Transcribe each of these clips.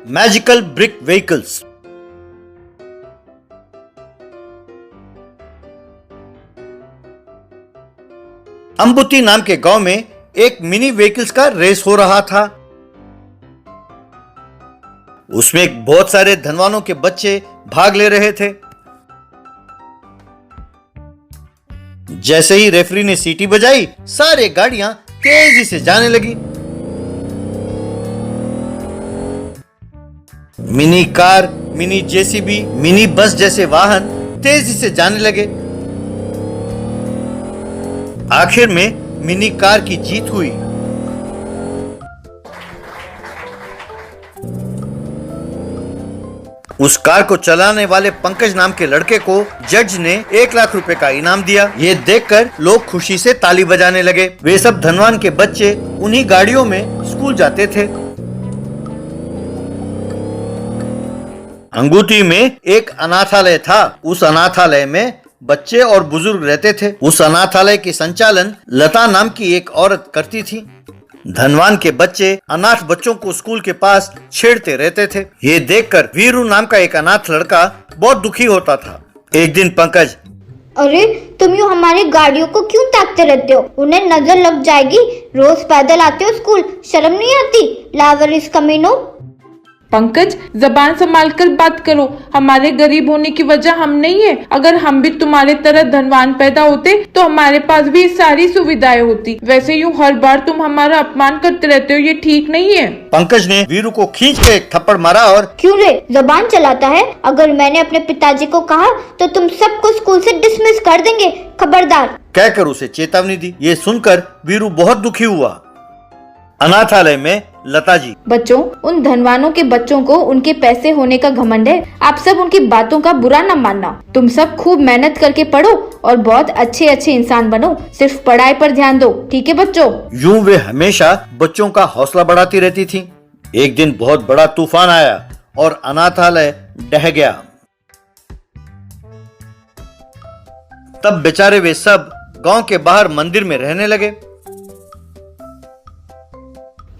Magical brick vehicles. अंबुती नाम के गांव में एक मिनी व्हीकल्स का रेस हो रहा था। उसमें बहुत सारे धनवानों के बच्चे भाग ले रहे थे। जैसे ही रेफरी ने सीटी बजाई, सारे गाड़ियां तेजी से जाने लगी। Mini car, mini JCB, mini bus जैसे वाहन तेजी से जाने लगे। आखिर में मिनी कार की जीत हुई। उस कार को चलाने वाले पंकज नाम के लड़के को जज ने 1 लाख रुपए का इनाम दिया। ये देखकर लोग खुशी से ताली बजाने लगे। वे सब धनवान के बच्चे उन्हीं गाड़ियों में स्कूल जाते थे। अंगूठी में एक अनाथालय था। उस अनाथालय में बच्चे और बुजुर्ग रहते थे। उस अनाथालय की संचालन लता नाम की एक औरत करती थी। धनवान के बच्चे अनाथ बच्चों को स्कूल के पास छेड़ते रहते थे। ये देखकर वीरू नाम का एक अनाथ लड़का बहुत दुखी होता था। एक दिन पंकज, अरे तुम यूँ हमारी गाड़ियों को क्यों ताकते रहते हो? उन्हें नजर लग जाएगी। रोज पैदल आते हो स्कूल, शर्म नहीं आती? लावारिस कमीनों। पंकज, जबान संभाल कर बात करो। हमारे गरीब होने की वजह हम नहीं है। अगर हम भी तुम्हारे तरह धनवान पैदा होते तो हमारे पास भी सारी सुविधाएं होती। वैसे यूँ हर बार तुम हमारा अपमान करते रहते हो, ये ठीक नहीं है। पंकज ने वीरू को खींच के एक थप्पड़ मारा और क्यों रे, जबान चलाता है? अगर मैंने अपने पिताजी को कहा तो तुम सबको स्कूल से डिसमिस कर देंगे, खबरदार, कहकर उसे चेतावनी दी। ये सुनकर वीरू बहुत दुखी हुआ। अनाथालय में लता जी, बच्चों, उन धनवानों के बच्चों को उनके पैसे होने का घमंड है। आप सब उनकी बातों का बुरा न मानना। तुम सब खूब मेहनत करके पढ़ो और बहुत अच्छे अच्छे इंसान बनो। सिर्फ पढ़ाई पर ध्यान दो, ठीक है बच्चों? यूं वे हमेशा बच्चों का हौसला बढ़ाती रहती थी। एक दिन बहुत बड़ा तूफान आया और अनाथालय ढह गया। तब बेचारे वे सब गांव के बाहर मंदिर में रहने लगे।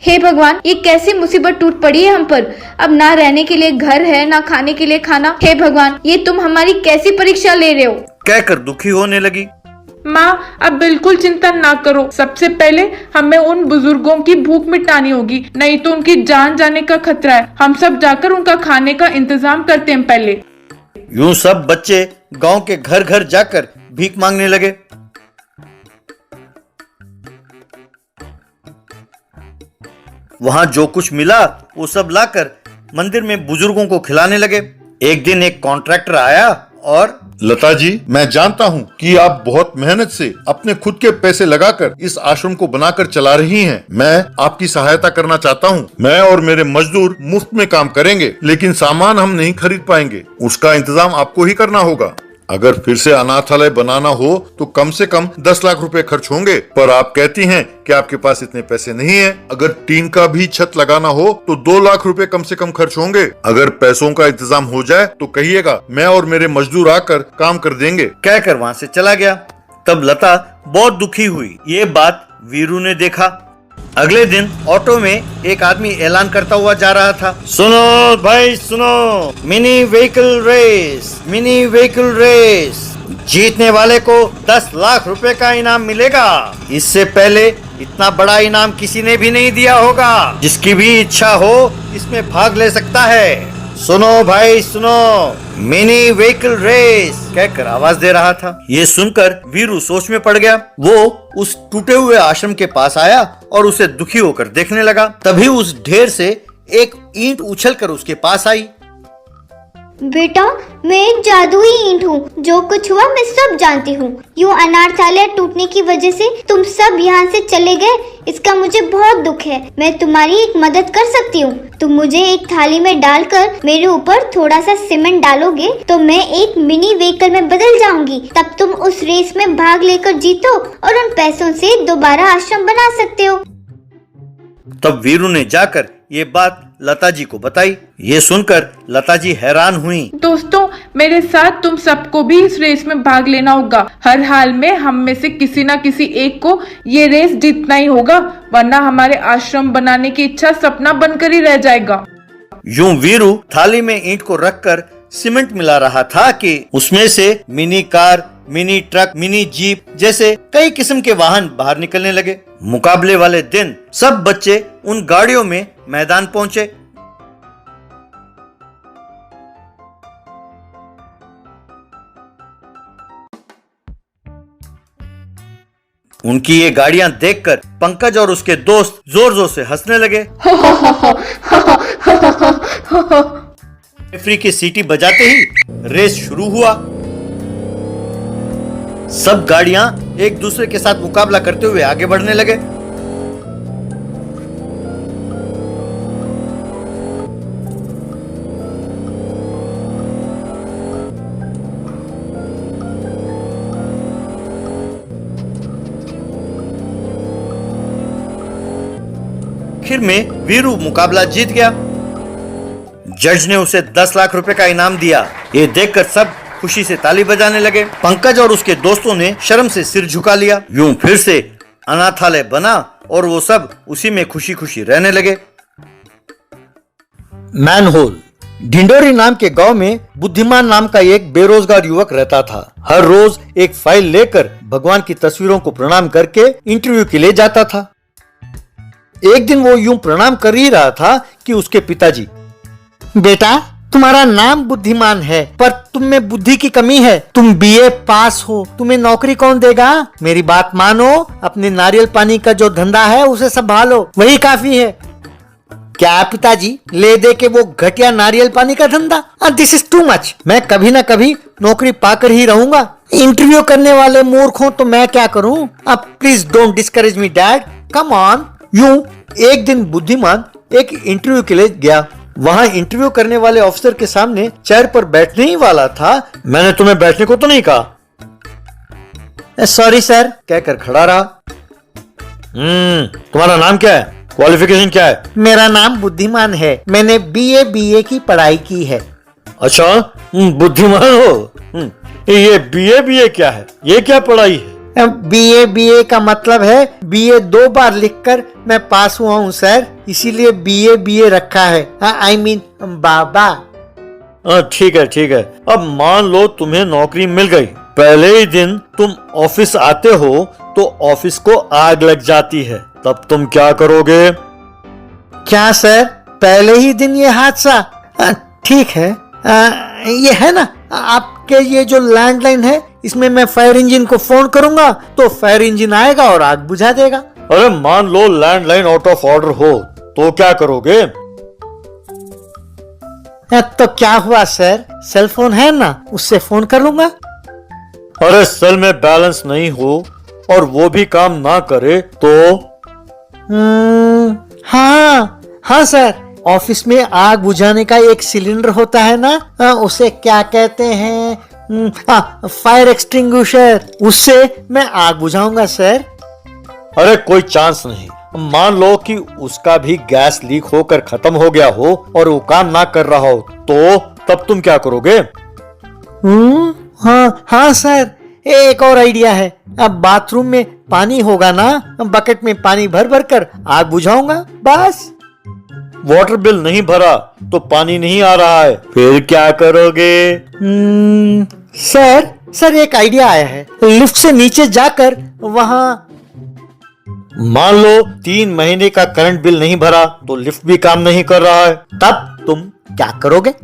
हे भगवान, ये कैसी मुसीबत टूट पड़ी है हम पर। अब ना रहने के लिए घर है, ना खाने के लिए खाना। हे भगवान, ये तुम हमारी कैसी परीक्षा ले रहे हो? कहकर दुखी होने लगी। माँ, अब बिल्कुल चिंता ना करो। सबसे पहले हमें उन बुजुर्गों की भूख मिटानी होगी, नहीं तो उनकी जान जाने का खतरा है। हम सब जाकर उनका खाने का इंतजाम करते हैं पहले। यूं सब बच्चे गांव के घर घर जाकर भीख मांगने लगे। वहां जो कुछ मिला वो सब लाकर मंदिर में बुजुर्गों को खिलाने लगे। एक दिन एक कॉन्ट्रैक्टर आया और लता जी, मैं जानता हूँ कि आप बहुत मेहनत से अपने खुद के पैसे लगाकर इस आश्रम को बनाकर चला रही हैं। मैं आपकी सहायता करना चाहता हूँ। मैं और मेरे मजदूर मुफ्त में काम करेंगे, लेकिन सामान हम नहीं खरीद पाएंगे। उसका इंतजाम आपको ही करना होगा। अगर फिर से अनाथालय बनाना हो तो कम से कम 10 लाख रुपए खर्च होंगे, पर आप कहती हैं कि आपके पास इतने पैसे नहीं हैं। अगर टीन का भी छत लगाना हो तो 2 लाख रुपए कम से कम खर्च होंगे। अगर पैसों का इंतजाम हो जाए तो कहिएगा, मैं और मेरे मजदूर आकर काम कर देंगे। कहकर वहां से चला गया। तब लता बहुत दुखी हुई। ये बात वीरू ने देखा। अगले दिन ऑटो में एक आदमी ऐलान करता हुआ जा रहा था, सुनो भाई सुनो, mini vehicle race, mini vehicle race, जीतने वाले को 10 लाख रुपए का इनाम मिलेगा। इससे पहले इतना बड़ा इनाम किसी ने भी नहीं दिया होगा। जिसकी भी इच्छा हो इसमें भाग ले सकता है। सुनो भाई सुनो, मिनी व्हीकल रेस, कहकर आवाज दे रहा था। ये सुनकर वीरू सोच में पड़ गया। वो उस टूटे हुए आश्रम के पास आया और उसे दुखी होकर देखने लगा। तभी उस ढेर से एक ईंट उछलकर उसके पास आई। बेटा, मैं एक जादुई ईंट हूँ। जो कुछ हुआ मैं सब जानती हूँ। यूँ अनाथालय टूटने की वजह से तुम सब यहाँ से चले गए, इसका मुझे बहुत दुख है। मैं तुम्हारी एक मदद कर सकती हूँ। तुम मुझे एक थाली में डालकर मेरे ऊपर थोड़ा सा सीमेंट डालोगे तो मैं एक मिनी व्हीकल में बदल जाऊंगी। तब तुम उस रेस में भाग लेकर जीतो और उन पैसों से दोबारा आश्रम बना सकते हो। तब वीरू ने जाकर ये बात लता जी को बताई। ये सुनकर लता जी हैरान हुई। दोस्तों, मेरे साथ तुम सबको भी इस रेस में भाग लेना होगा। हर हाल में हम में से किसी न किसी एक को ये रेस जीतना ही होगा, वरना हमारे आश्रम बनाने की इच्छा सपना बनकर ही रह जाएगा। यूं वीरू थाली में ईंट को रखकर सीमेंट मिला रहा था कि उसमें से mini car, mini truck, mini jeep जैसे कई किस्म के वाहन बाहर निकलने लगे। मुकाबले वाले दिन सब बच्चे उन गाड़ियों में मैदान पहुंचे। उनकी ये गाड़ियां देखकर पंकज और उसके दोस्त जोर जोर से हंसने लगे। रेफरी की सीटी बजाते ही रेस शुरू हुआ। सब गाड़ियां एक दूसरे के साथ मुकाबला करते हुए आगे बढ़ने लगे। आखिर में वीरू मुकाबला जीत गया। जज ने उसे 10 लाख रुपए का इनाम दिया। ये देखकर सब खुशी से ताली बजाने लगे। पंकज और उसके दोस्तों ने शर्म से सिर झुका लिया। यूं फिर से अनाथालय बना और वो सब उसी में खुशी खुशी रहने लगे। मैनहोल। ढिंडोरी नाम के गांव में बुद्धिमान नाम का एक बेरोजगार युवक रहता था। हर रोज एक फाइल लेकर भगवान की तस्वीरों को प्रणाम करके इंटरव्यू के लिए जाता था। एक दिन वो यूं प्रणाम कर ही रहा था कि उसके पिताजी, बेटा तुम्हारा नाम बुद्धिमान है पर तुम में बुद्धि की कमी है। तुम बीए पास हो, तुम्हें नौकरी कौन देगा? मेरी बात मानो, अपने नारियल पानी का जो धंधा है उसे संभालो, वही काफी है। क्या पिताजी, ले दे के वो घटिया नारियल पानी का धंधा? This is too much. मैं कभी ना कभी नौकरी पाकर ही रहूंगा। इंटरव्यू करने वाले मूर्ख हो तो मैं क्या करूं? अब please don't discourage me dad, come on. यूं एक दिन बुद्धिमान एक इंटरव्यू के लिए गया। वहां इंटरव्यू करने वाले ऑफिसर के सामने चेयर पर बैठने ही वाला था। मैंने तुम्हें बैठने को तो नहीं कहा। सॉरी सर कहकर खड़ा रहा। तुम्हारा नाम क्या है? क्वालिफिकेशन क्या है? मेरा नाम बुद्धिमान है, मैंने बीए की पढ़ाई की है। अच्छा, बुद्धिमान हो। ये बीए क्या है? ये क्या पढ़ाई है? बीए का मतलब है बीए 2 बार लिखकर मैं पास हुआ हूँ सर, इसीलिए बीए रखा है। आई मीन बाबा। ठीक है। अब मान लो तुम्हें नौकरी मिल गई। पहले ही दिन तुम ऑफिस आते हो तो ऑफिस को आग लग जाती है, तब तुम क्या करोगे? क्या सर, पहले ही दिन ये हादसा? ठीक है, ये है ना आपके ये जो लैंडलाइन है, इसमें मैं फायर इंजन को फोन करूंगा तो फायर इंजन आएगा और आग बुझा देगा। अरे मान लो लैंडलाइन आउट ऑफ ऑर्डर हो तो क्या करोगे? तो क्या हुआ सर, सेल फोन है ना, उससे फोन कर लूंगा। अरे सेल में बैलेंस नहीं हो और वो भी काम ना करे तो? हाँ सर, ऑफिस में आग बुझाने का एक सिलेंडर होता है ना, उसे क्या कहते हैं? फायर एक्सटिंग्विशर, उससे मैं आग बुझाऊंगा सर। अरे कोई चांस नहीं। मान लो कि उसका भी गैस लीक होकर खत्म हो गया हो और वो काम ना कर रहा हो तो तब तुम क्या करोगे? हाँ सर, एक और आइडिया है। अब बाथरूम में पानी होगा ना, बकेट में पानी भर भर कर आग बुझाऊंगा, बस। वाटर बिल नहीं भरा तो पानी नहीं आ रहा है, फिर क्या करोगे? सर एक आइडिया आया है। लिफ्ट से नीचे जाकर वहां। मान लो 3 महीने का करंट बिल नहीं भरा तो लिफ्ट भी काम नहीं कर रहा है, तब तुम क्या करोगे?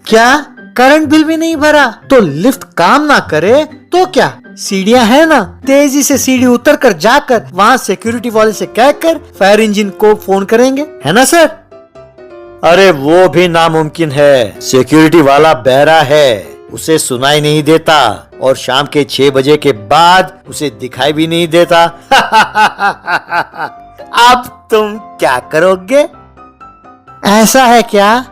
क्या करंट बिल भी नहीं भरा तो लिफ्ट काम ना करे तो क्या? सीढ़ियां है ना, तेजी से सीढ़ी उतर कर जाकर वहां सिक्योरिटी वाले से कहकर फायर इंजन को फोन करेंगे, है ना सर? अरे वो भी नामुमकिन है। सिक्योरिटी वाला बहरा है, उसे सुनाई नहीं देता और शाम के 6 बजे के बाद उसे दिखाई भी नहीं देता। अब तुम क्या करोगे? ऐसा है क्या?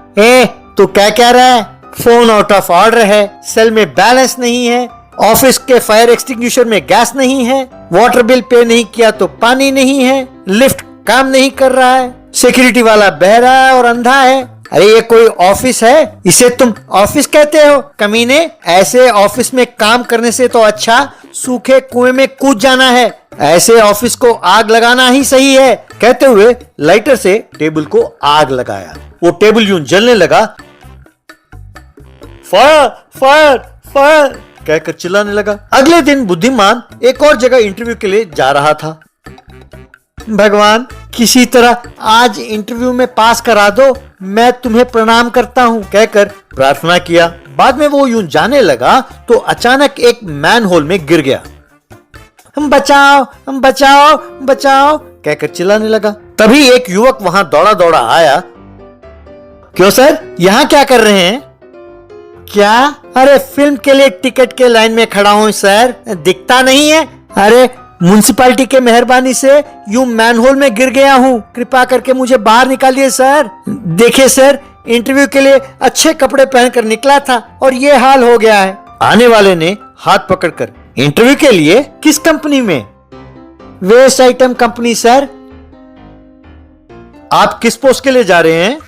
तू क्या कह रहा है? फोन आउट ऑफ ऑर्डर है, सेल में बैलेंस नहीं है, ऑफिस के फायर एक्सटिंग्विशर में गैस नहीं है, वाटर बिल पे नहीं किया तो पानी नहीं है, लिफ्ट काम नहीं कर रहा है, सिक्योरिटी वाला बहरा है और अंधा है। अरे ये कोई ऑफिस है? इसे तुम ऑफिस कहते हो? कमीने, ऐसे ऑफिस में काम करने से तो अच्छा सूखे कुएं में कूद जाना है। ऐसे ऑफिस को आग लगाना ही सही है। कहते हुए लाइटर से टेबल को आग लगाया। वो टेबल यूं जलने लगा। फायर फायर फायर कहकर चिल्लाने लगा। अगले दिन बुद्धिमान एक और जगह इंटरव्यू के लिए जा रहा था। भगवान, किसी तरह आज इंटरव्यू में पास करा दो, मैं तुम्हें प्रणाम करता हूँ कहकर प्रार्थना किया। बाद में वो यूं जाने लगा तो अचानक एक मैन होल में गिर गया। बचाओ बचाओ बचाओ कहकर चिल्लाने लगा। तभी एक युवक वहां दौड़ा दौड़ा आया। क्यों सर, यहाँ क्या कर रहे हैं? क्या? अरे फिल्म के लिए टिकट के लाइन में खड़ा हूं सर, दिखता नहीं है? अरे म्युनिसिपैलिटी के मेहरबानी से यूं मैनहोल में गिर गया हूं, कृपा करके मुझे बाहर निकालिए सर। देखिए सर, इंटरव्यू के लिए अच्छे कपड़े पहनकर निकला था और ये हाल हो गया है। आने वाले ने हाथ पकड़कर, इंटरव्यू के लिए? किस कंपनी में? Waste item company sir. आप किस पोस्ट के लिए जा रहे हैं?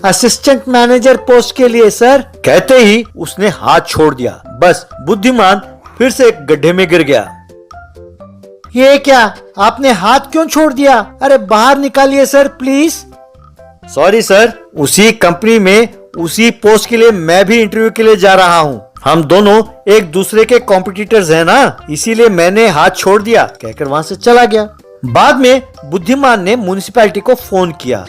असिस्टेंट मैनेजर पोस्ट के लिए सर। कहते ही उसने हाथ छोड़ दिया। बस बुद्धिमान फिर से एक गड्ढे में गिर गया। ये क्या, आपने हाथ क्यों छोड़ दिया? अरे बाहर निकालिए सर प्लीज। सॉरी सर, उसी कंपनी में उसी पोस्ट के लिए मैं भी इंटरव्यू के लिए जा रहा हूँ। हम दोनों एक दूसरे के कॉम्पिटिटर्स हैं ना, इसीलिए मैंने हाथ छोड़ दिया कहकर वहां से चला गया। बाद में बुद्धिमान ने म्युनिसिपैलिटी को फोन किया।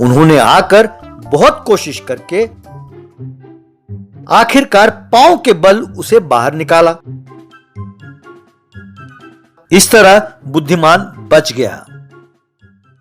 उन्होंने आकर बहुत कोशिश करके आखिरकार पांव के बल उसे बाहर निकाला। इस तरह बुद्धिमान बच गया।